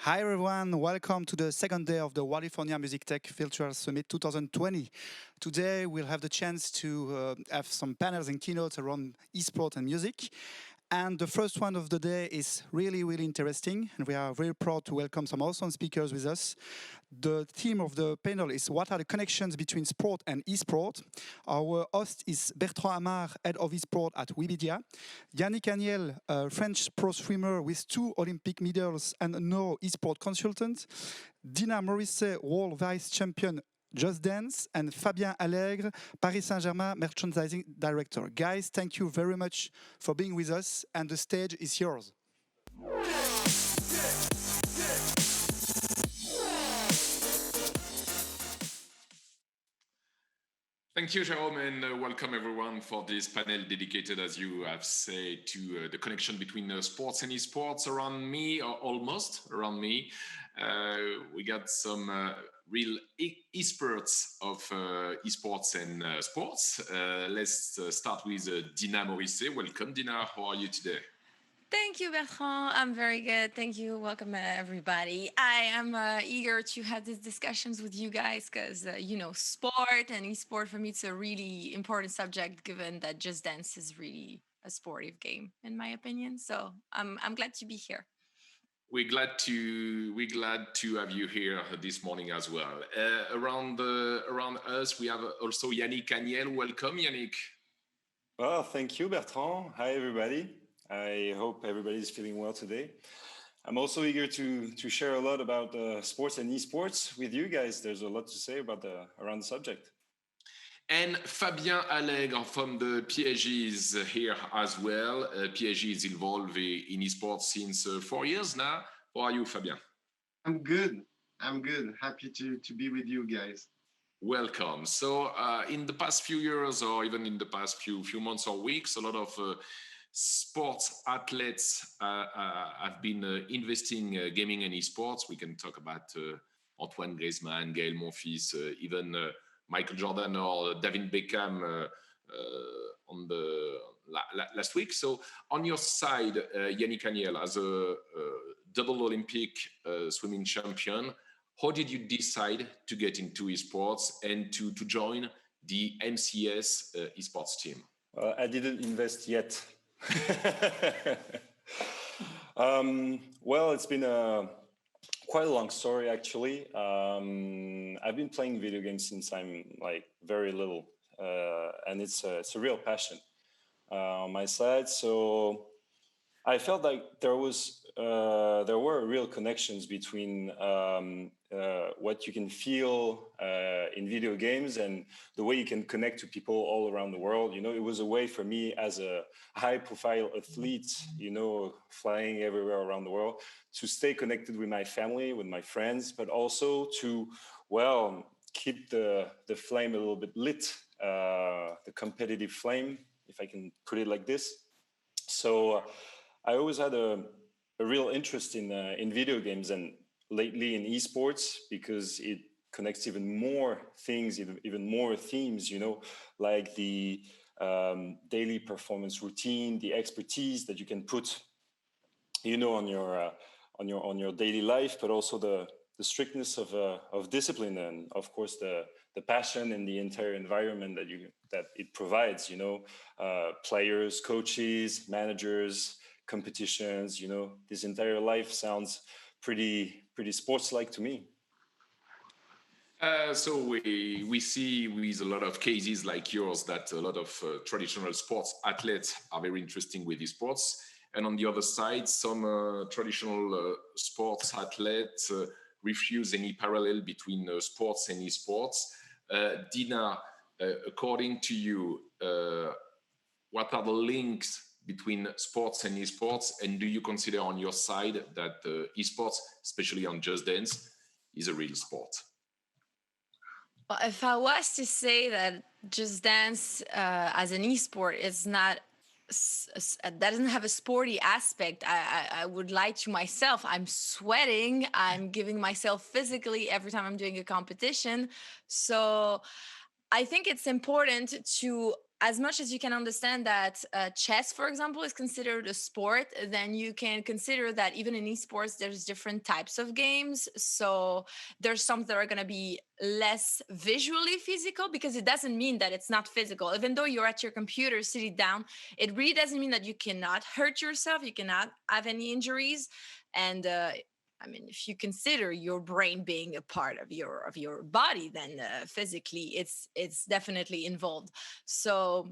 Hi everyone, welcome to the second day of the Wallifornia MusicTech Virtual Summit 2020. Today we'll have the chance to have some panels and keynotes around esport and music. And the first one of the day is really interesting, and we are very proud to welcome some awesome speakers with us. The theme of the panel is what are the connections between sport and esport. Our host is Bertrand Amar, head of esport at Webedia. Yannick Agnel, a French pro swimmer with 2 Olympic medals and no esport consultant. Dina, Morisset, world vice champion Just Dance, and Fabien Allègre, Paris Saint-Germain merchandising director. Guys, thank you very much for being with us, and the stage is yours. Thank you, Jerome, and welcome everyone for this panel dedicated, as you have said, to the connection between sports and esports around me, or almost around me. We got some real experts of esports and sports. Let's start with Dina Morisset. Welcome, Dina. How are you today? Thank you, Bertrand. I'm very good. Thank you. Welcome, everybody. I am eager to have these discussions with you guys because, sport and esport, for me, it's a really important subject given that Just Dance is really a sportive game, in my opinion. So I'm glad to be here. We're glad to have you here this morning as well. Around us, we have also Yannick Agnel. Welcome, Yannick. Well, thank you, Bertrand. Hi, everybody. I hope everybody's feeling well today. I'm also eager to share a lot about sports and esports with you guys. There's a lot to say about around the subject. And Fabien Allègre from the PSG is here as well. PSG is involved in esports since 4 years now. How are you, Fabien? I'm good. Happy to be with you guys. Welcome. So in the past few years, or even in the past few months or weeks, a lot of sports athletes have been investing gaming and esports. We can talk about Antoine Griezmann, Gaël Monfils, even Michael Jordan or David Beckham on the last week. So on your side, Yannick Agnel, as a double Olympic swimming champion, how did you decide to get into esports and to join the MCS esports team? I didn't invest yet. Well, it's been quite a long story, actually. I've been playing video games since I'm very little, and it's a real passion on my side. So I felt like there were real connections between what you can feel in video games and the way you can connect to people all around the world. It was a way for me as a high-profile athlete, flying everywhere around the world, to stay connected with my family, with my friends, but also to, keep the flame a little bit lit, the competitive flame, if I can put it like this. So I always had a real interest in video games, and lately in esports, because it connects even more things, even more themes, like the daily performance routine, the expertise that you can put, on your daily life, but also the strictness of discipline, and of course the passion and the entire environment that it provides. Players, coaches, managers, competitions. This entire life sounds pretty sports-like to me. So we see with a lot of cases like yours that a lot of traditional sports athletes are very interesting with esports. And on the other side, some traditional sports athletes refuse any parallel between sports and esports. Dina, according to you, what are the links between sports and esports, and do you consider on your side that esports, especially on Just Dance, is a real sport? Well, if I was to say that Just Dance as an esport is not, that doesn't have a sporty aspect, I would lie to myself. I'm sweating. I'm giving myself physically every time I'm doing a competition. So I think it's important to as much as you can understand that chess, for example, is considered a sport, then you can consider that even in esports, there's different types of games. So there's some that are going to be less visually physical, because it doesn't mean that it's not physical. Even though you're at your computer sitting down, it really doesn't mean that you cannot hurt yourself, you cannot have any injuries. And I mean, if you consider your brain being a part of your body, then physically it's definitely involved. So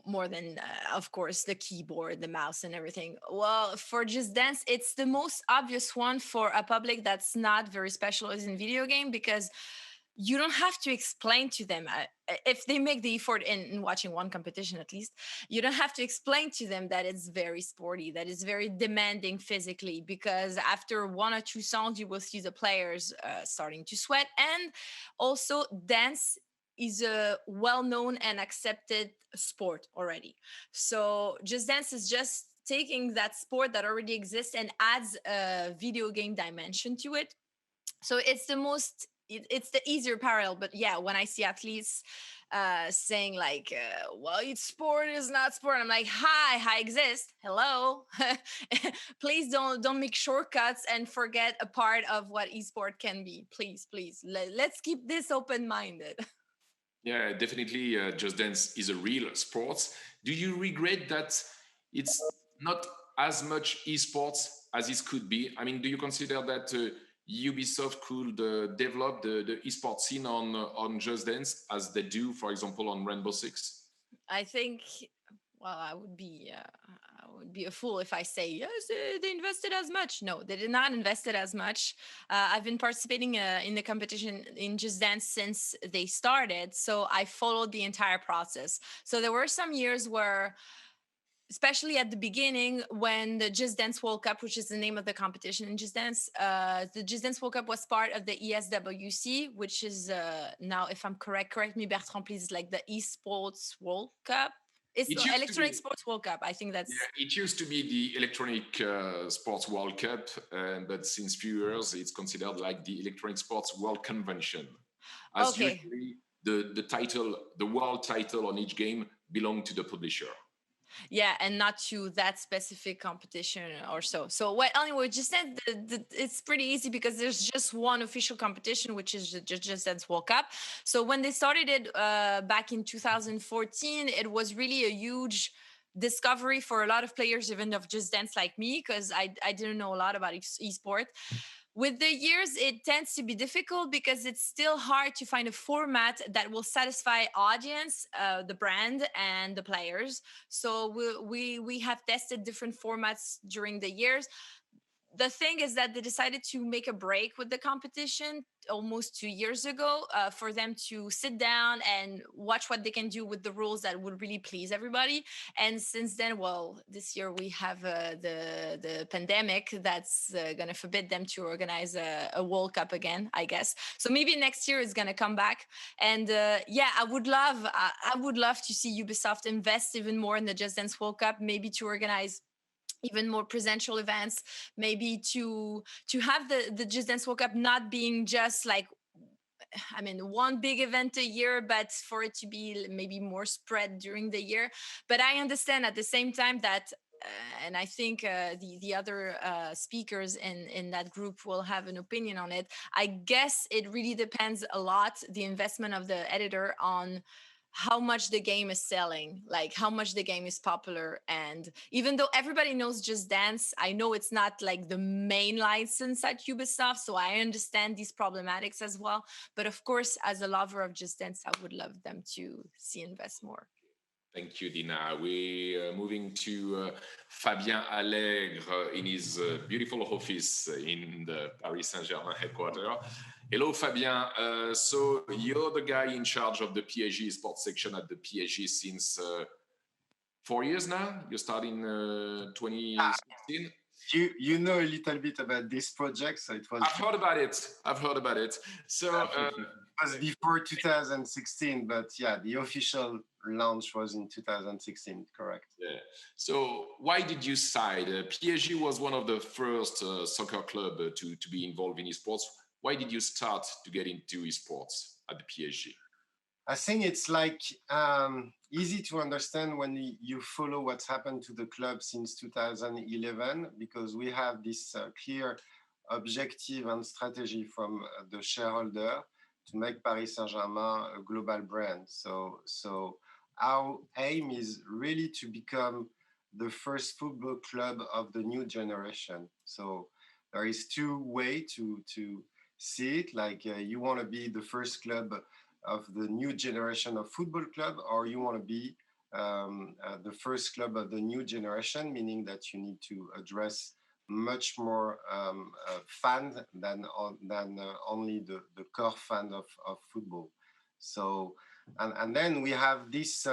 more than of course the keyboard, the mouse, and everything. Well, for Just Dance, it's the most obvious one for a public that's not very specialized in video game, because you don't have to explain to them, if they make the effort in watching one competition at least, you don't have to explain to them that it's very sporty, that it's very demanding physically, because after one or two songs you will see the players starting to sweat. And also, dance is a well-known and accepted sport already. So Just Dance is just taking that sport that already exists and adds a video game dimension to it. So it's it's the easier parallel. But yeah, when I see athletes saying like, well, it's sport, is not sport, I'm like, hi exist, hello. Please don't make shortcuts and forget a part of what esport can be. Please let's keep this open-minded. Yeah, definitely. Just Dance is a real sport. Do you regret that it's not as much esports as it could be? I mean, do you consider that Ubisoft could develop the esports scene on Just Dance as they do, for example, on Rainbow Six? I think, well, I would be a fool if I say yes, they invested as much. No, they did not invest it as much. I've been participating in the competition in Just Dance since they started, so I followed the entire process. So there were some years where, especially at the beginning, when the Just Dance World Cup, which is the name of the competition in Just Dance, the Just Dance World Cup was part of the ESWC, which is now, if I'm correct me, Bertrand, please, like the Esports World Cup. It's It the used to Electronic be, Sports World Cup. I think that's... yeah, it used to be the Electronic Sports World Cup, but since few years, it's considered like the Electronic Sports World Convention, as Okay. usually the title, the world title on each game belong to the publisher. Yeah, and not to that specific competition or so. So what anyway, Just said it's pretty easy, because there's just one official competition, which is the Just Dance World Cup. So when they started it back in 2014, it was really a huge discovery for a lot of players, even of Just Dance like me, because I didn't know a lot about esport. With the years, it tends to be difficult, because it's still hard to find a format that will satisfy audience, the brand, and the players. So we have tested different formats during the years. The thing is that they decided to make a break with the competition almost 2 years ago, for them to sit down and watch what they can do with the rules that would really please everybody. And since then, well, this year we have the pandemic that's going to forbid them to organize a World Cup again, I guess. So maybe next year it's going to come back. And yeah, I would love to see Ubisoft invest even more in the Just Dance World Cup, maybe to organize even more presential events, maybe to have the Just Dance World Cup not being just like, I mean, one big event a year, but for it to be maybe more spread during the year. But I understand at the same time that, and I think the other speakers in that group will have an opinion on it. I guess it really depends a lot, the investment of the editor, on how much the game is selling, like how much the game is popular. And even though everybody knows Just Dance, I know it's not like the main license at Ubisoft, so I understand these problematics as well. But of course, as a lover of Just Dance, I would love them to see invest more. Thank you, Dina. We're moving to Fabien Allègre in his beautiful office in the Paris Saint-Germain headquarters. Hello, Fabien. So you're the guy in charge of the PSG sports section at the PSG since 4 years now. You started in 2016. You know a little bit about this project, so it was. I've heard about it. So it was before 2016, but yeah, the official launch was in 2016. Correct. Yeah. So why did you decide? PSG was one of the first soccer club to be involved in esports. Why did you start to get into esports at the PSG? I think it's like easy to understand when you follow what's happened to the club since 2011, because we have this clear objective and strategy from the shareholder to make Paris Saint-Germain a global brand. So our aim is really to become the first football club of the new generation. So there is two ways to see it. Like you want to be the first club of the new generation of football club, or you want to be the first club of the new generation, meaning that you need to address much more fans than only the core fan of football. So, and then we have this,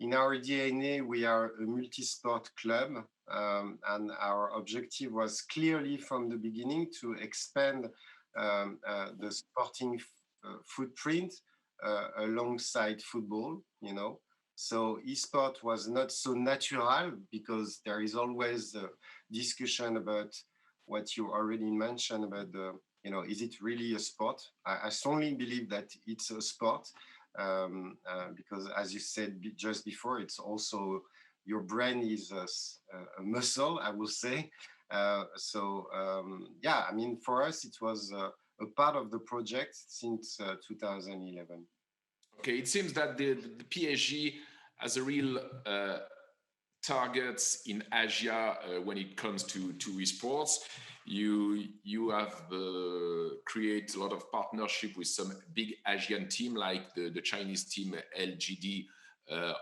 in our DNA, we are a multi-sport club, and our objective was clearly from the beginning to expand the sporting footprint alongside football, you know. So esport was not so natural because there is always a discussion about what you already mentioned about the, you know, is it really a sport? I strongly believe that it's a sport because, as you said just before, it's also your brain is a muscle, I will say. Yeah, I mean, for us, it was a part of the project since 2011. Okay, it seems that the PSG has a real targets in Asia when it comes to esports. You have created a lot of partnership with some big Asian team like the Chinese team LGD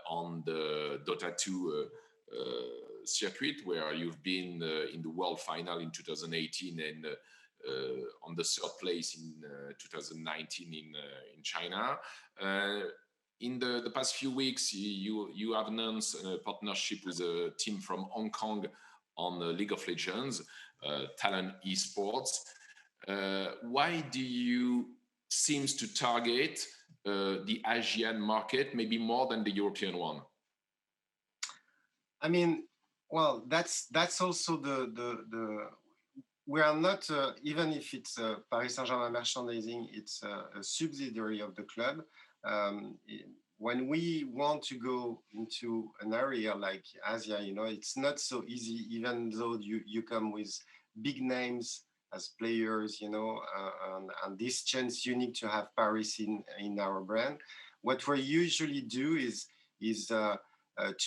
on the Dota 2 circuit, where you've been in the world final in 2018 and on the third place in 2019 in China. In the past few weeks, you have announced a partnership with a team from Hong Kong on League of Legends, Talent Esports. Why do you seems to target the Asian market maybe more than the European one? I mean, well, that's also the we are not, even if it's Paris Saint-Germain merchandising, it's a subsidiary of the club. When we want to go into an area like Asia, you know, it's not so easy, even though you come with big names as players, you know, and this chance unique to have Paris in our brand. What we usually do is to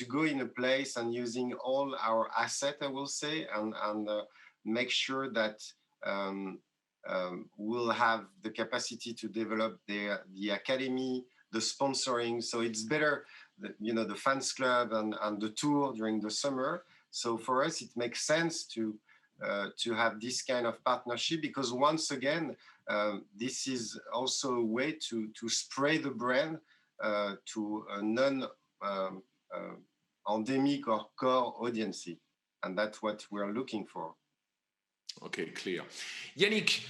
go in a place and using all our asset, I will say, and make sure that we'll have the capacity to develop the academy, the sponsoring. So it's better, you know, the fans club and the tour during the summer. So for us, it makes sense to have this kind of partnership because once again, this is also a way to spread the brand to a non-endemic or core audience. And that's what we're looking for. Okay, clear. Yannick,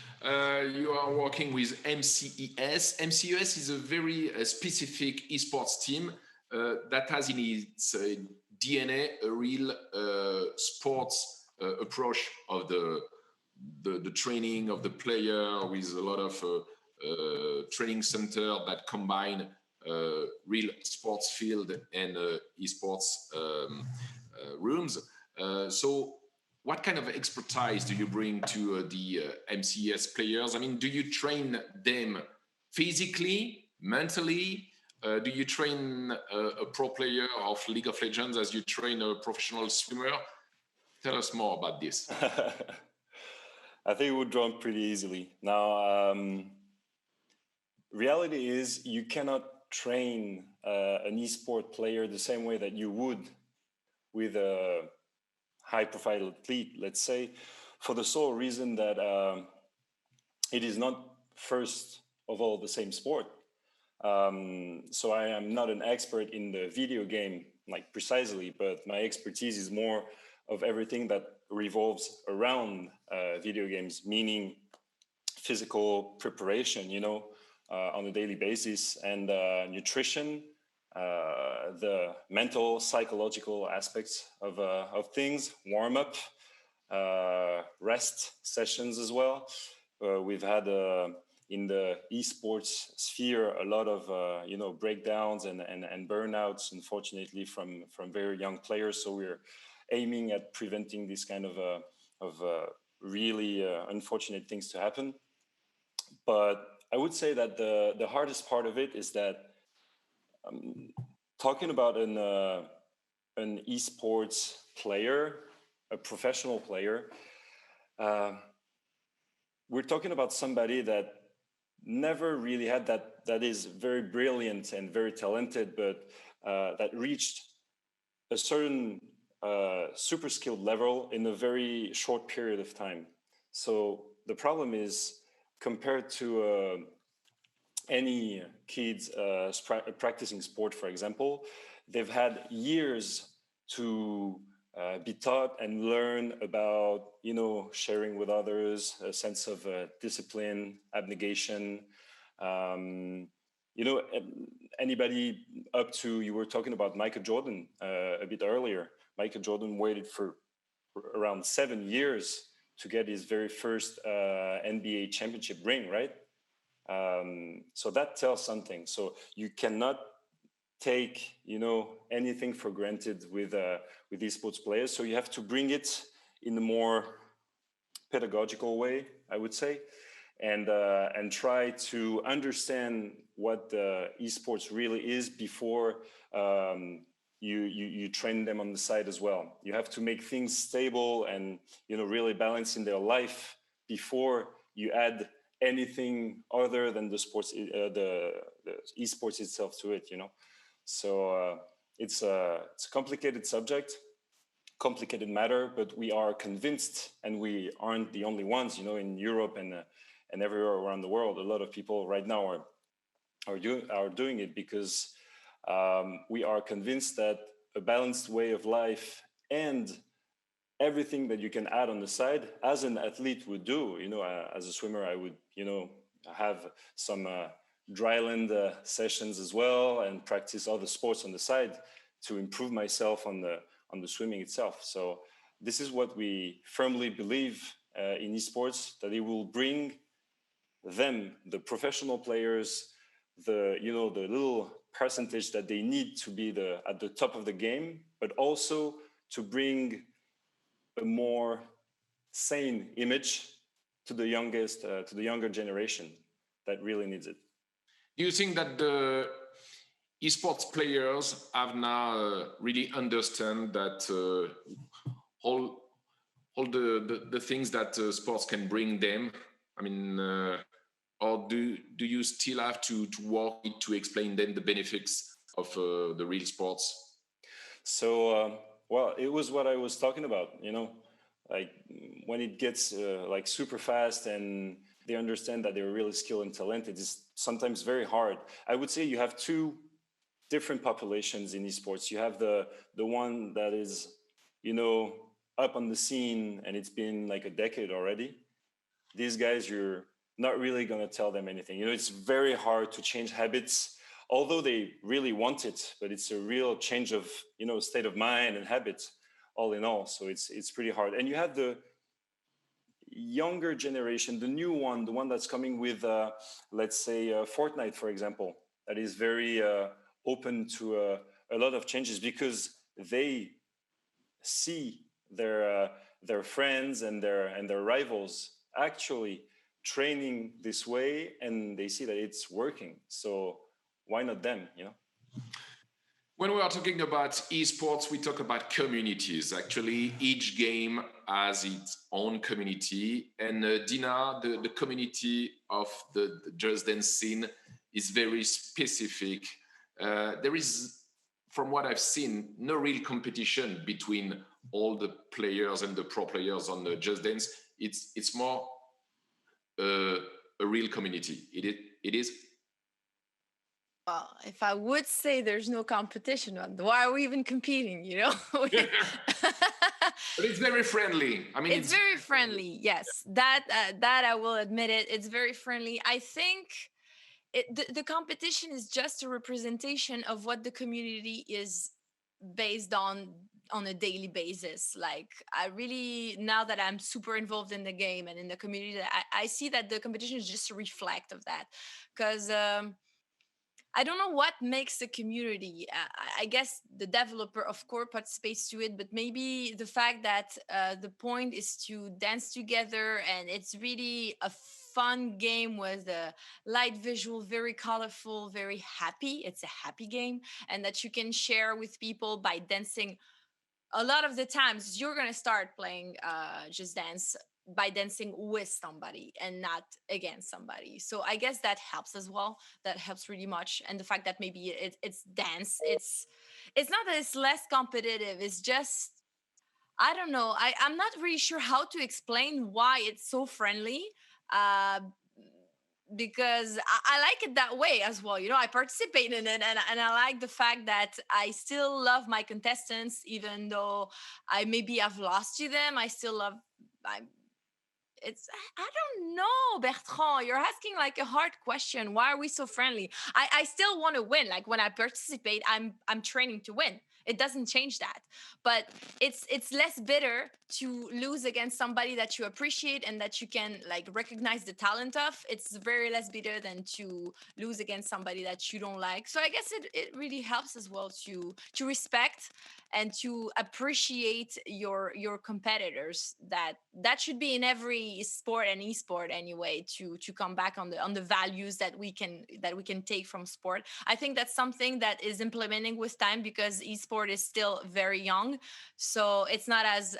you are working with MCES. MCES is a very specific esports team that has in its DNA a real sports approach of the training of the player with a lot of training center that combine real sports field and esports rooms. So what kind of expertise do you bring to the MCES players? I mean, do you train them physically, mentally? Do you train a pro player of League of Legends as you train a professional swimmer? Tell us more about this. I think it would draw pretty easily. Now, reality is you cannot train an esport player the same way that you would with a high-profile athlete, let's say, for the sole reason that it is not first of all the same sport. So I am not an expert in the video game, like precisely, but my expertise is more of everything that revolves around video games, meaning physical preparation, you know, on a daily basis, and nutrition, the mental, psychological aspects of things, warm up, rest sessions as well. We've had in the esports sphere a lot of breakdowns and burnouts, unfortunately, from very young players. So we're aiming at preventing this kind of really unfortunate things to happen. But I would say that the hardest part of it is that talking about an esports player, a professional player, we're talking about somebody that never really had that is very brilliant and very talented, but that reached a certain super skilled level in a very short period of time. So the problem is, compared to any kids practicing sport, for example, they've had years to be taught and learn about, sharing with others, a sense of discipline, abnegation. Anybody up to, you were talking about Michael Jordan a bit earlier. Michael Jordan waited for around 7 years to get his very first NBA championship ring, right? So that tells something. So you cannot take, anything for granted with esports players. So you have to bring it in a more pedagogical way, I would say, and try to understand what esports really is before you train them on the side as well. You have to make things stable and really balance in their life before you add anything other than the sports, the esports itself to it. So it's a complicated subject, complicated matter, but we are convinced, and we aren't the only ones. In Europe and everywhere around the world, a lot of people right now are doing it because we are convinced that a balanced way of life and everything that you can add on the side, as an athlete would do. As a swimmer, I would have some dryland sessions as well, and practice other sports on the side to improve myself on the swimming itself. So this is what we firmly believe in esports, that it will bring them, the professional players, the little percentage that they need to be at the top of the game, but also to bring a more sane image to the younger generation that really needs it. Do you think that the esports players have now really understand that all the things that sports can bring them? I mean, or do you still have to work to explain them the benefits of the real sports? So, well, it was what I was talking about. Like when it gets like super fast and they understand that they're really skilled and talented, it's sometimes very hard. I would say you have two different populations in esports. You have the one that is, up on the scene, and it's been like a decade already. These guys, you're not really going to tell them anything. It's very hard to change habits, although they really want it, but it's a real change of, state of mind and habits all in all. So it's pretty hard. And you have the younger generation, the new one, the one that's coming with, let's say, Fortnite, for example, that is very open to a lot of changes, because they see their friends and their rivals actually training this way, and they see that it's working. So why not them? When we are talking about esports, we talk about communities. Actually, each game has its own community. And Dina, the community of the Just Dance scene is very specific. There is, from what I've seen, no real competition between all the players and the pro players on the Just Dance. It's more a real community. It is. Well, if I would say there's no competition, why are we even competing? But it's very friendly. I mean, it's very friendly. Yes, that I will admit it. It's very friendly. I think the competition is just a representation of what the community is based on on a daily basis. Like I really, now that I'm super involved in the game and in the community, I see that the competition is just a reflect of that. Because I don't know what makes the community. I guess the developer, of course, participates to it, but maybe the fact that the point is to dance together, and it's really a fun game with a light visual, very colorful, very happy. It's a happy game, and that you can share with people by dancing. A lot of the times, you're gonna start playing Just Dance by dancing with somebody and not against somebody. So I guess that helps as well. That helps really much. And the fact that maybe it's dance, it's not that it's less competitive. It's just, I don't know. I'm not really sure how to explain why it's so friendly. Uh, because I like it that way as well. You know, I participate in it, and I like the fact that I still love my contestants, even though I maybe have lost to them. I still love. I don't know, Bertrand. You're asking like a hard question. Why are we so friendly? I still want to win. Like when I participate, I'm training to win. It doesn't change that. But it's less bitter to lose against somebody that you appreciate and that you can like recognize the talent of. It's very less bitter than to lose against somebody that you don't like. So I guess it really helps as well to respect and to appreciate your competitors. That should be in every sport and esport anyway, to come back on the values that we can take from sport. I think that's something that is implementing with time, because esport is still very young, so it's not as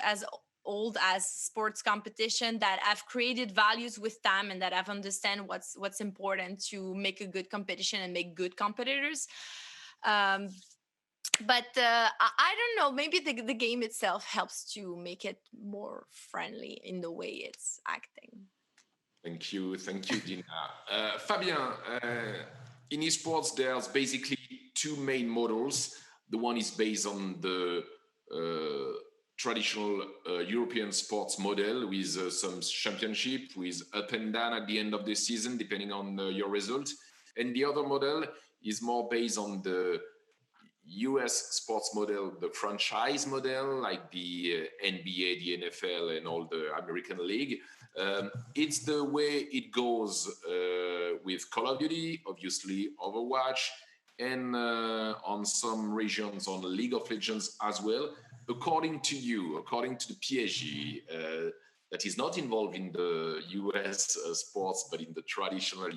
old as sports competition, that have created values with time and that have understand what's important to make a good competition and make good competitors. But I don't know, maybe the game itself helps to make it more friendly in the way it's acting. Thank you, Dina. Fabien, in esports, there's basically two main models. The one is based on the traditional European sports model with some championship, with up and down at the end of the season, depending on your result. And the other model is more based on the US sports model, the franchise model, like the NBA, the NFL, and all the American League. It's the way it goes with Call of Duty, obviously Overwatch, and on some regions on League of Legends as well. According to you, according to the PSG, that is not involved in the US sports, but in the traditional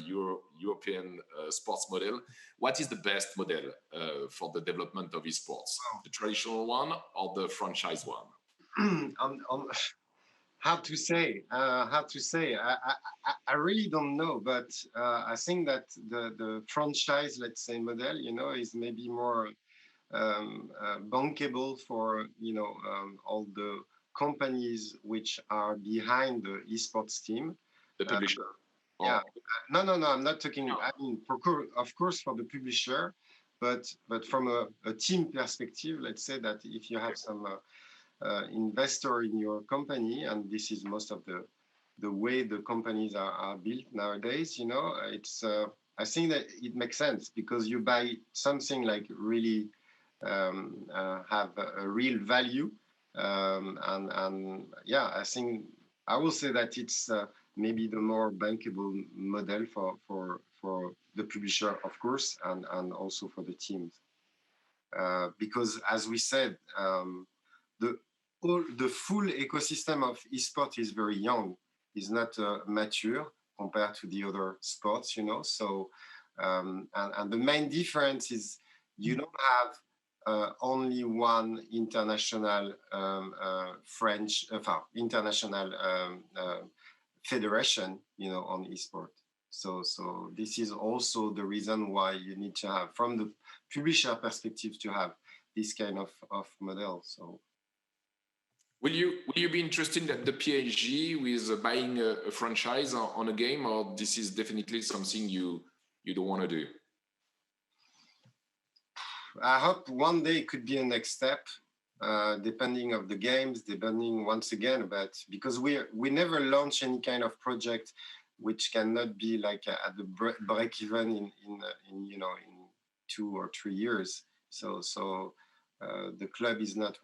European sports model, what is the best model for the development of esports? The traditional one or the franchise one? Hard to say. I really don't know, but I think that the franchise, let's say, model, is maybe more bankable for all the companies which are behind the esports team. The publisher. Yeah. No. I'm not talking. I mean, of course, for the publisher, but from a team perspective, let's say that if you have some investor in your company, and this is most of the way the companies are built nowadays, it's I think that it makes sense, because you buy something like really have a real value, and yeah, I think I will say that it's maybe the more bankable model for the publisher, of course, and also for the teams, because as we said, the full ecosystem of esports is very young, is not mature compared to the other sports, so and the main difference is you don't have only one international international federation, on esport. So this is also the reason why you need to have, from the publisher perspective, to have this kind of model. So will you be interested at the PSG with buying a franchise on a game, or this is definitely something you don't want to do? I hope one day it could be a next step, depending of the games, depending once again, but because we never launch any kind of project which cannot be like at the break even in 2 or 3 years. So the club is not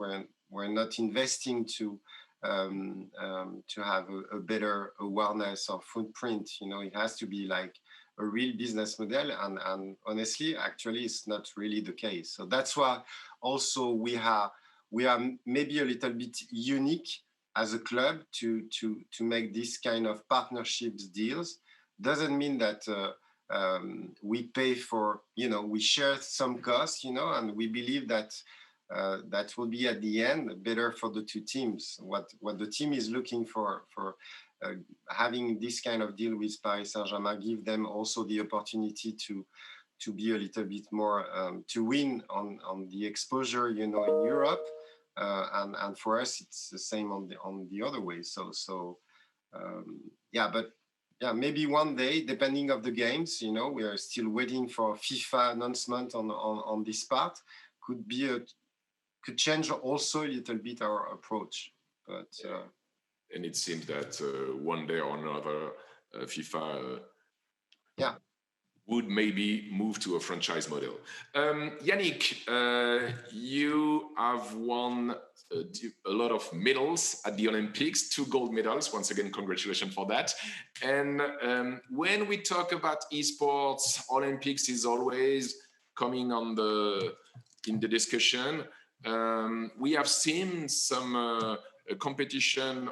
We're not investing to have a better awareness or footprint. It has to be like a real business model, and honestly, actually, it's not really the case. So that's why also we are maybe a little bit unique as a club to make this kind of partnerships deals. Doesn't mean that we pay for, we share some costs, and we believe that that will be at the end better for the two teams. What the team is looking for having this kind of deal with Paris Saint-Germain give them also the opportunity to be a little bit more to win on the exposure, in Europe, and for us it's the same on the other way. Maybe one day, depending of the games, we are still waiting for FIFA announcement on this part. Could change also a little bit our approach, but. And it seems that one day or another, FIFA would maybe move to a franchise model. Yannick, you have won a lot of medals at the Olympics, 2 gold medals. Once again, congratulations for that. And when we talk about esports, Olympics is always coming in the discussion. We have seen some competition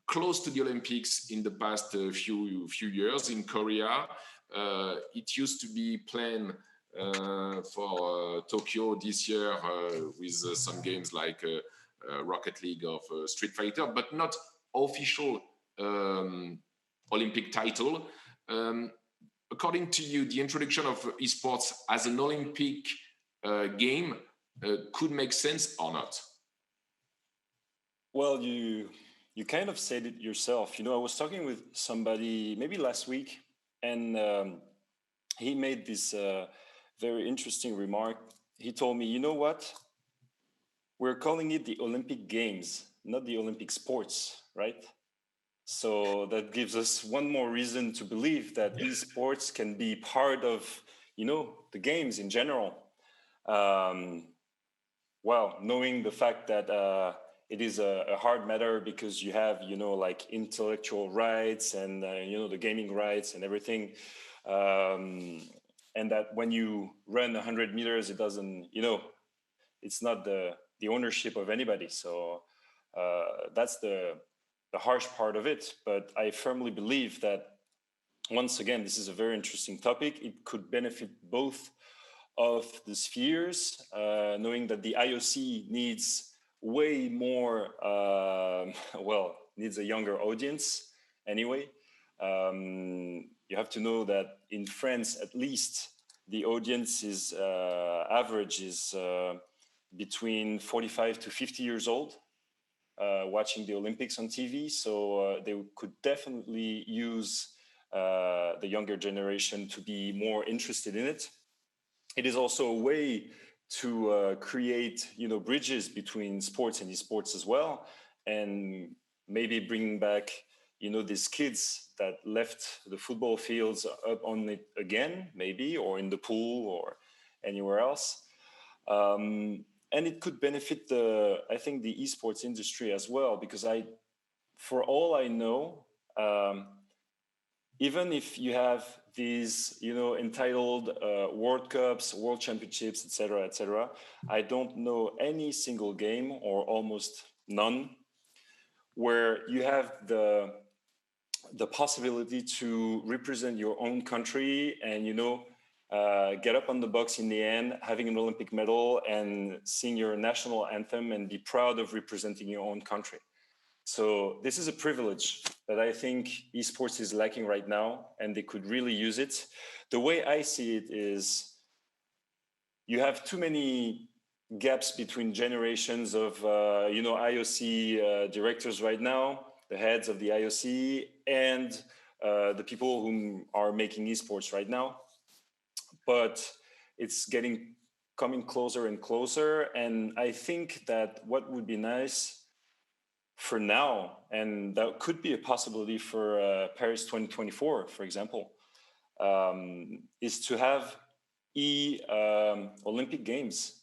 close to the Olympics in the past few years in Korea. It used to be planned for Tokyo this year with some games like Rocket League of Street Fighter, but not official Olympic title. According to you, the introduction of esports as an Olympic game could make sense or not? Well, you kind of said it yourself. I was talking with somebody maybe last week, and he made this very interesting remark. He told me, you know what? We're calling it the Olympic Games, not the Olympic sports, right? So that gives us one more reason to believe that esports can be part of, the games in general. Well, knowing the fact that it is a hard matter because you have, like intellectual rights and, the gaming rights and everything. And that when you run 100 meters, it doesn't, it's not the ownership of anybody. So that's the harsh part of it. But I firmly believe that, once again, this is a very interesting topic. It could benefit both of the spheres, knowing that the IOC needs way more, needs a younger audience anyway. You have to know that in France, at least, the audience is average is between 45 to 50 years old, watching the Olympics on TV. So they could definitely use the younger generation to be more interested in it. It is also a way to create, bridges between sports and esports as well, and maybe bringing back, these kids that left the football fields up on it again, maybe, or in the pool or anywhere else. And it could benefit the esports industry as well, because for all I know, even if you have these, entitled World Cups, World Championships, etc., I don't know any single game, or almost none, where you have the possibility to represent your own country and, get up on the box in the end, having an Olympic medal and sing your national anthem and be proud of representing your own country. So this is a privilege that I think esports is lacking right now, and they could really use it. The way I see it is you have too many gaps between generations of, IOC directors right now, the heads of the IOC, and the people who are making esports right now. But it's coming closer and closer. And I think that what would be nice for now, and that could be a possibility for Paris 2024, for example, is to have Olympic Games.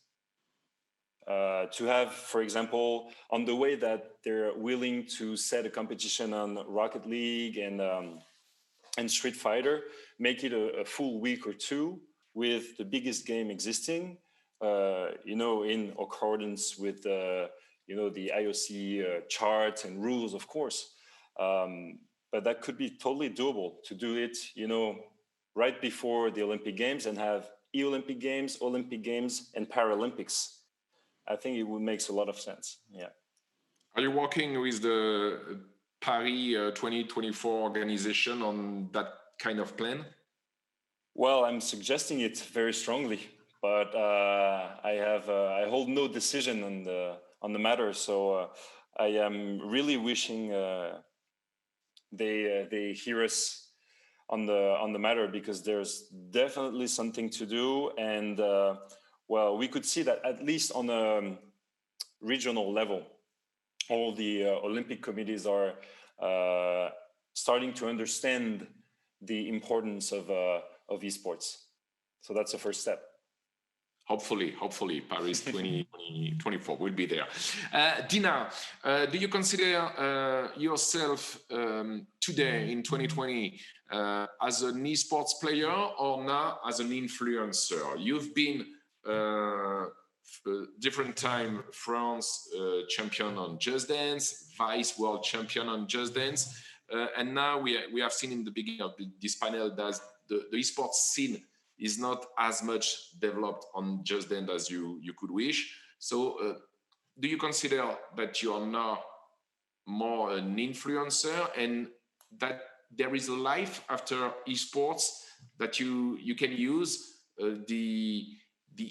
to have, for example, on the way that they're willing to set a competition on Rocket League and Street Fighter, make it a full week or two with the biggest game existing, in accordance with the IOC charts and rules, of course. But that could be totally doable to do it, right before the Olympic Games and have Olympic Games, and Paralympics. I think it would make a lot of sense. Yeah. Are you working with the Paris 2024 organization on that kind of plan? Well, I'm suggesting it very strongly, but I hold no decision on the matter. So I am really wishing they hear us on the matter, because there's definitely something to do, and well, we could see that at least on a regional level, all the Olympic committees are starting to understand the importance of esports. So that's the first step. Hopefully, Paris 2024 will be there. Dina, do you consider yourself today in 2020 as an esports player or now as an influencer? You've been different time France champion on Just Dance, vice world champion on Just Dance, and now we have seen in the beginning of this panel that the esports scene is not as much developed on Just Dance as you could wish. So do you consider that you are now more an influencer and that there is a life after esports, that you can use the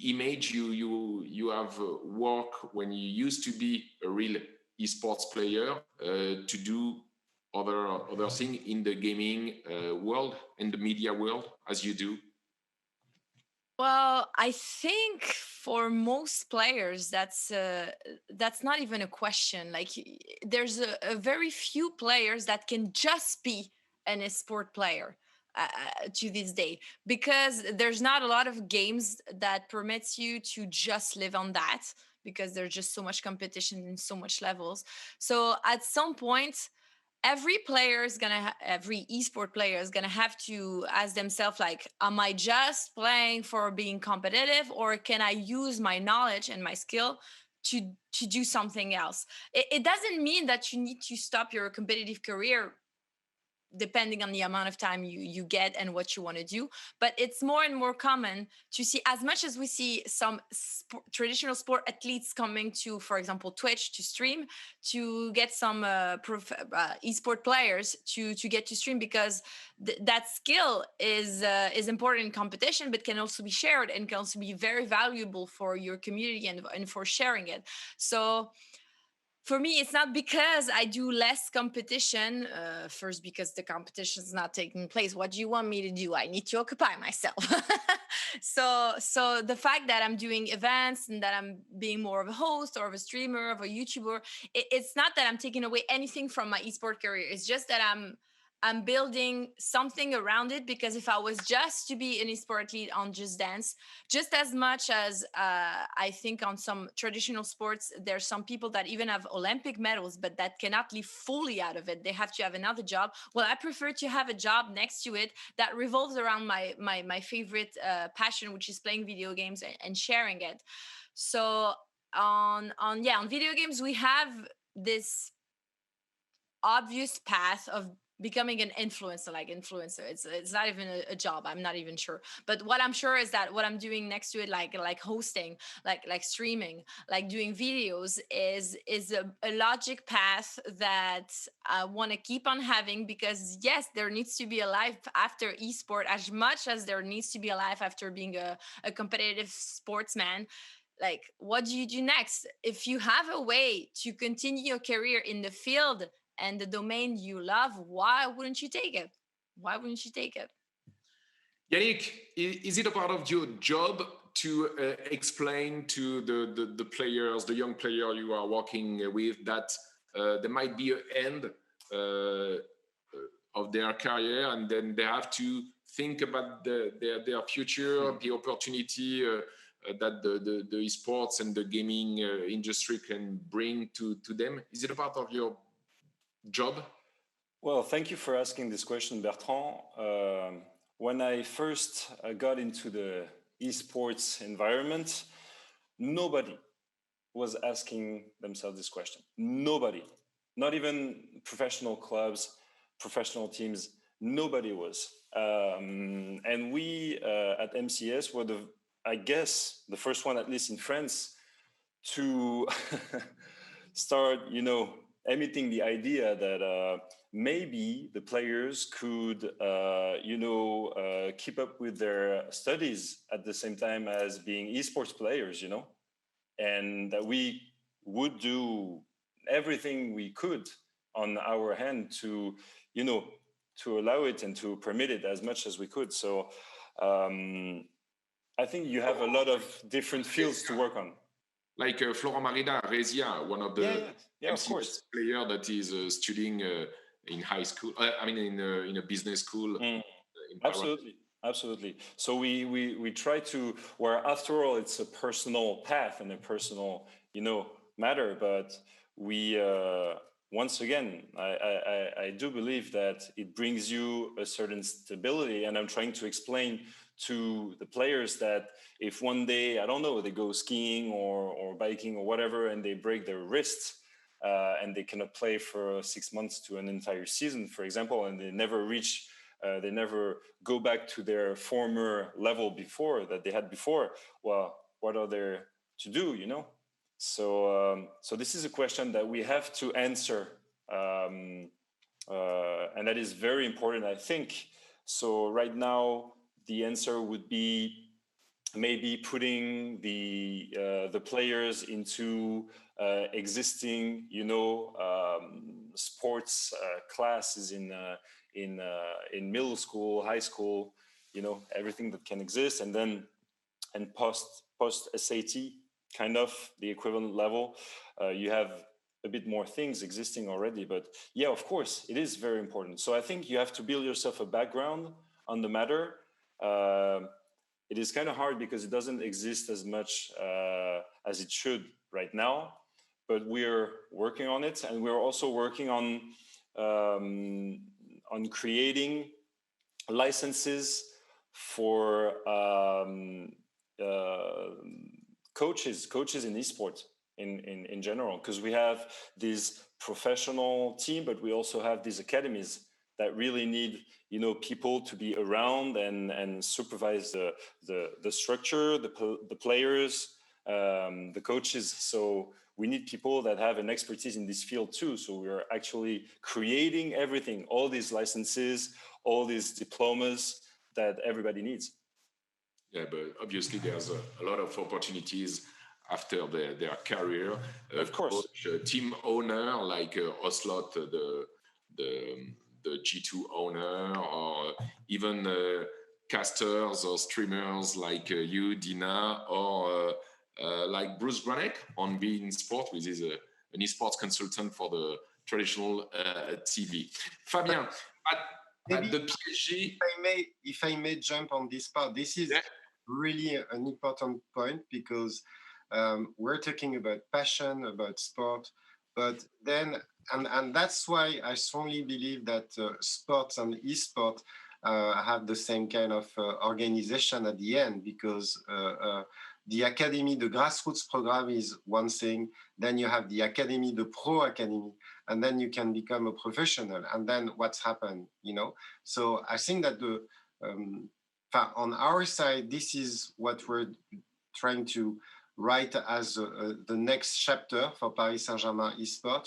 image you have worked when you used to be a real esports player to do other thing in the gaming world, in the media world, as you do? Well, I think for most players, that's not even a question. Like, there's a very few players that can just be an esport player to this day, because there's not a lot of games that permits you to just live on that, because there's just so much competition and so much levels. So at some point, every esport player is gonna have to ask themselves, like, am I just playing for being competitive, or can I use my knowledge and my skill to do something else? It doesn't mean that you need to stop your competitive career depending on the amount of time you get and what you want to do. But it's more and more common to see, as much as we see some traditional sport athletes coming to, for example, Twitch to stream, to get some esport players to get to stream, because that skill is important in competition, but can also be shared and can also be very valuable for your community and for sharing it. So for me, it's not because I do less competition. First, because the competition is not taking place. What do you want me to do? I need to occupy myself. So the fact that I'm doing events and that I'm being more of a host or of a streamer, of a YouTuber, it's not that I'm taking away anything from my esport career. It's just that I'm building something around it, because if I was just to be an esport athlete on Just Dance, just as much as I think on some traditional sports, there's some people that even have Olympic medals, but that cannot live fully out of it. They have to have another job. Well, I prefer to have a job next to it that revolves around my favorite passion, which is playing video games and sharing it. So on video games, we have this obvious path of becoming an influencer. It's not even a job. I'm not even sure, but what I'm sure is that what I'm doing next to it, like hosting, like streaming, like doing videos, is a logic path that I want to keep on having, because yes, there needs to be a life after esport, as much as there needs to be a life after being a competitive sportsman. Like, what do you do next? If you have a way to continue your career in the field and the domain you love, why wouldn't you take it? Yannick, is it a part of your job to explain to the players, the young player you are working with, that there might be an end of their career, and then they have to think about their future, the opportunity that the esports and the gaming industry can bring to them? Is it a part of your job? Well, thank you for asking this question, Bertrand. When I first got into the esports environment, nobody was asking themselves this question. Nobody, not even professional clubs, professional teams, nobody was. And we at MCS were I guess, the first one, at least in France, to start, emitting the idea that maybe the players could, keep up with their studies at the same time as being esports players, and that we would do everything we could on our hand to, to allow it and to permit it as much as we could. So I think you have a lot of different fields to work on. Like Florent Marina, Rezia, one of the of course, player that is studying in high school. In a business school. Absolutely. So we try to, where after all, it's a personal path and a personal, matter. But we, once again, I do believe that it brings you a certain stability. And I'm trying to explain to the players that if one day, I don't know, they go skiing or biking or whatever, and they break their wrists, and they cannot play for 6 months to an entire season, for example, and they never go back to their former level that they had before. Well, what are there to do, So this is a question that we have to answer, and that is very important, I think. So right now, the answer would be maybe putting the players into existing, sports classes in middle school, high school, everything that can exist, and post SAT, kind of the equivalent level. You have a bit more things existing already, but yeah, of course, it is very important. So I think you have to build yourself a background on the matter. It is kind of hard because it doesn't exist as much as it should right now, but we're working on it, and we're also working on creating licenses for coaches in esports in general, because we have this professional team, but we also have these academies that really need people to be around and supervise the structure, the players, the coaches. So we need people that have an expertise in this field too. So we are actually creating everything, all these licenses, all these diplomas that everybody needs. Yeah, but obviously there's a lot of opportunities after their career. Of course. Coach, team owner like Oslot, the G2 owner, or even casters or streamers like you, Dina, or like Bruce Granek on BeIN Sports, which is an esports consultant for the traditional TV. Fabien, at the PSG... If I may jump on this part, this is really an important point, because we're talking about passion, about sport, but then, and that's why I strongly believe that sports and esport have the same kind of organization at the end, because the academy, the grassroots program is one thing, then you have the academy, the pro academy, and then you can become a professional, and then what's happened, So I think that on our side, this is what we're trying to write as the next chapter for Paris Saint-Germain eSport,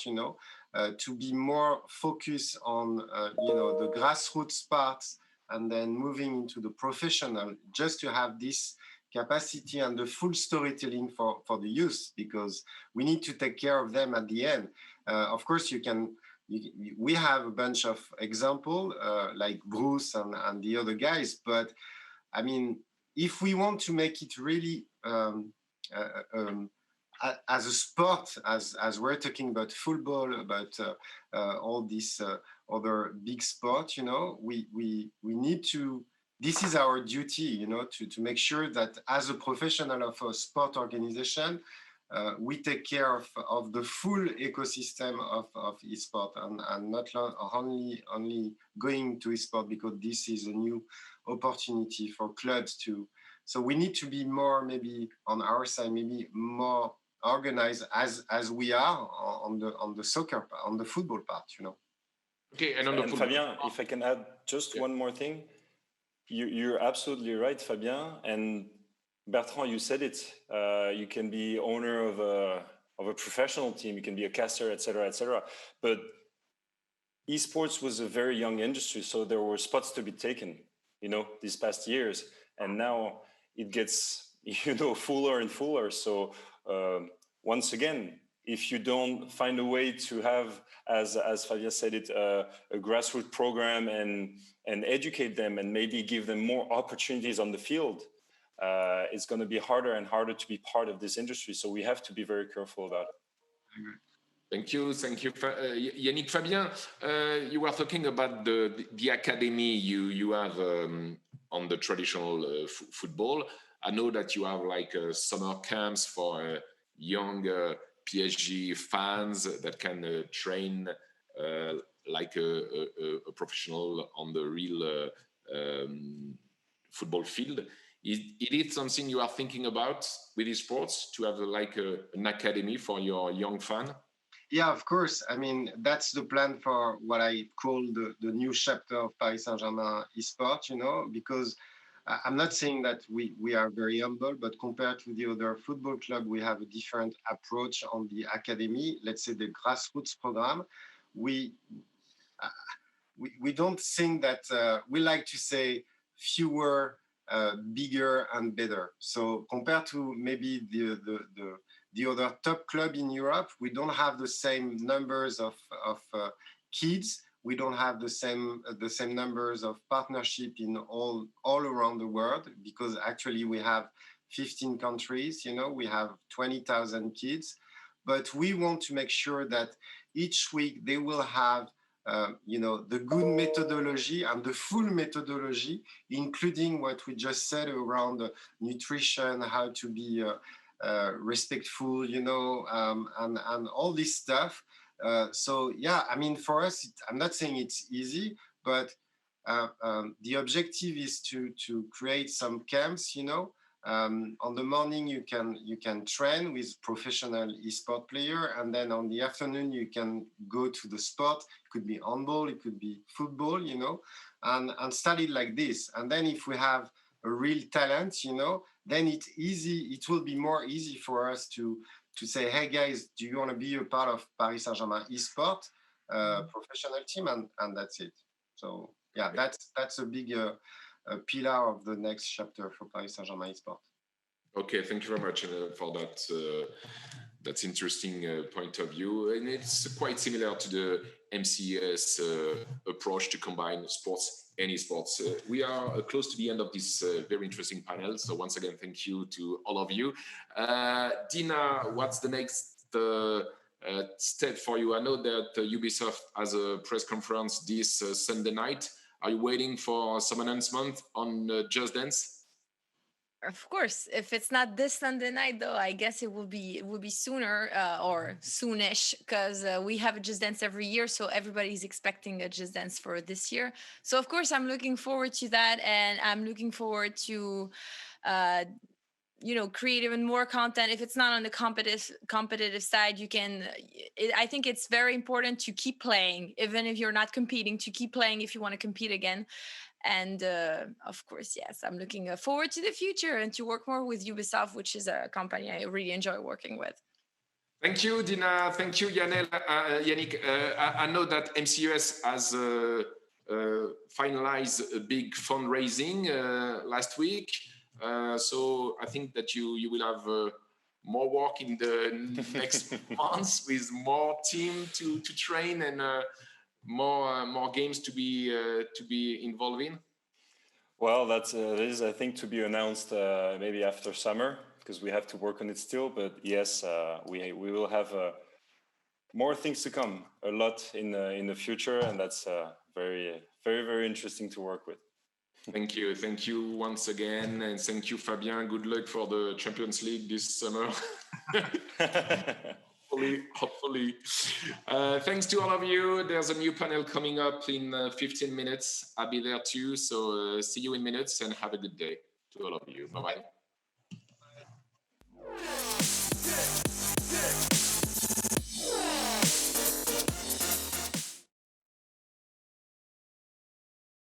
to be more focused on, the grassroots parts, and then moving into the professional, just to have this capacity and the full storytelling for the youth, because we need to take care of them at the end. Of course, we have a bunch of examples like Bruce and the other guys, but I mean, if we want to make it really as a sport, as we're talking about football, about all these other big sports, we need to this is our duty, to make sure that as a professional of a sport organization, we take care of the full ecosystem of esport and not only going to esport because this is a new opportunity for clubs to. So we need to be more, maybe on our side, maybe more organized as we are on the soccer, on the football part, Okay, and on the football. Fabien, if I can add just one more thing, you're absolutely right, Fabien, and Bertrand, you said it. You can be owner of a professional team. You can be a caster, etc., etc. But esports was a very young industry, so there were spots to be taken, these past years, and now it gets, fuller and fuller. So once again, if you don't find a way to have, as Fabien said it, a grassroots program and educate them and maybe give them more opportunities on the field, it's going to be harder and harder to be part of this industry. So we have to be very careful about it. Thank you, Yannick. Fabien, you were talking about the academy you have on the traditional football. I know that you have like summer camps for young PSG fans that can train like a professional on the real football field. Is it something you are thinking about with esports to have like an academy for your young fan? Yeah, of course. I mean, that's the plan for what I call the new chapter of Paris Saint-Germain Esport, because I'm not saying that we are very humble, but compared to the other football club, we have a different approach on the academy. Let's say the grassroots program. We don't think that we like to say fewer, bigger and better. So compared to maybe the other top club in Europe, we don't have the same numbers of kids. We don't have the same numbers of partnership in all around the world, because actually we have 15 countries, we have 20,000 kids, but we want to make sure that each week they will have the good methodology and the full methodology, including what we just said around nutrition, how to be respectful, and all this stuff. So yeah, I mean, for us, I'm not saying it's easy, but the objective is to create some camps. On the morning you can train with professional esport player, and then on the afternoon you can go to the sport. It could be handball, it could be football, and start it like this. And then if we have a real talent, then it's easy. It will be more easy for us to say, hey guys, do you want to be a part of Paris Saint-Germain Esport professional team? And that's it. So yeah, that's a big pillar of the next chapter for Paris Saint-Germain Esport. Okay, thank you very much for that. That's interesting point of view, and it's quite similar to the MCS approach to combine sports and esports. We are close to the end of this very interesting panel. So once again, thank you to all of you. Dina, what's the next step for you? I know that Ubisoft has a press conference this Sunday night. Are you waiting for some announcement on Just Dance? Of course, if it's not this Sunday night, though, I guess it will be sooner or soonish, because we have a Just Dance every year, so everybody's expecting a Just Dance for this year. So of course, I'm looking forward to that, and I'm looking forward to create even more content. If it's not on the competitive side, I think it's very important to keep playing, even if you're not competing, to keep playing if you want to compete again. And of course, yes, I'm looking forward to the future and to work more with Ubisoft, which is a company I really enjoy working with. Thank you, Dina. Thank you, Yannick. I know that MCUS has finalized a big fundraising last week. So I think that you will have more work in the next months with more team to train and more games to be involved in. Well, that is, I think, to be announced maybe after summer, because we have to work on it still. But yes, we will have more things to come, a lot in the future, and that's very, very, very interesting to work with. Thank you once again, and thank you, Fabien. Good luck for the Champions League this summer. Hopefully. Thanks to all of you. There's a new panel coming up in 15 minutes. I'll be there too. So see you in minutes, and have a good day to all of you. Bye-bye.